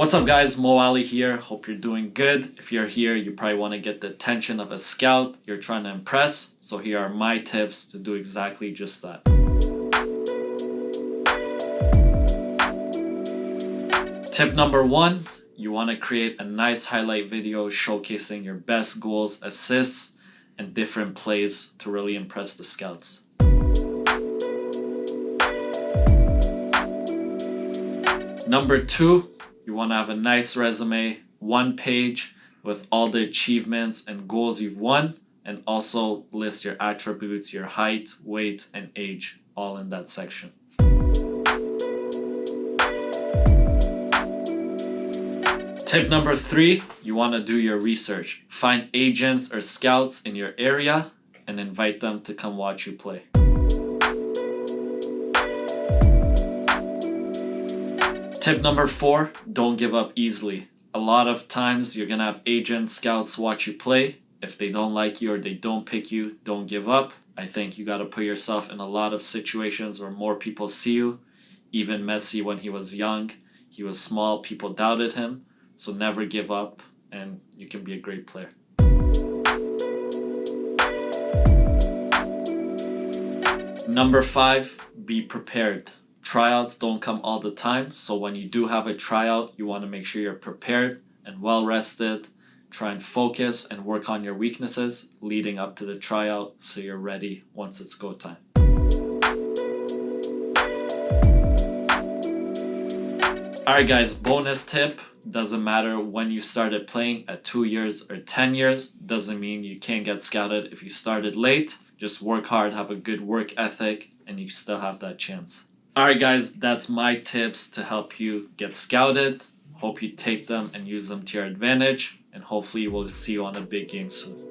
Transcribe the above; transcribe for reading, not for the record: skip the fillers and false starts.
What's up guys, Mo Ali here. Hope you're doing good. If you're here, you probably want to get the attention of a scout you're trying to impress. So here are my tips to do exactly just that. Tip number 1, you want to create a nice highlight video showcasing your best goals, assists, and different plays to really impress the scouts. Number 2, you want to have a nice resume, 1 page with all the achievements and goals you've won, and also list your attributes, your height, weight, and age, all in that section. Tip number 3, you want to do your research. Find agents or scouts in your area and invite them to come watch you play. Tip number 4, don't give up easily. A lot of times you're going to have agents, scouts watch you play. If they don't like you or they don't pick you, don't give up. I think you got to put yourself in a lot of situations where more people see you. Even Messi, when he was young, he was small, people doubted him. So never give up and you can be a great player. Number 5, be prepared. Tryouts don't come all the time, so when you do have a tryout, you want to make sure you're prepared and well rested. Try and focus and work on your weaknesses leading up to the tryout so you're ready once it's go time. Alright guys, bonus tip. Doesn't matter when you started playing, at 2 years or 10 years. Doesn't mean you can't get scouted if you started late. Just work hard, have a good work ethic, and you still have that chance. Alright guys, that's my tips to help you get scouted. Hope you take them and use them to your advantage, and hopefully we'll see you on a big game soon.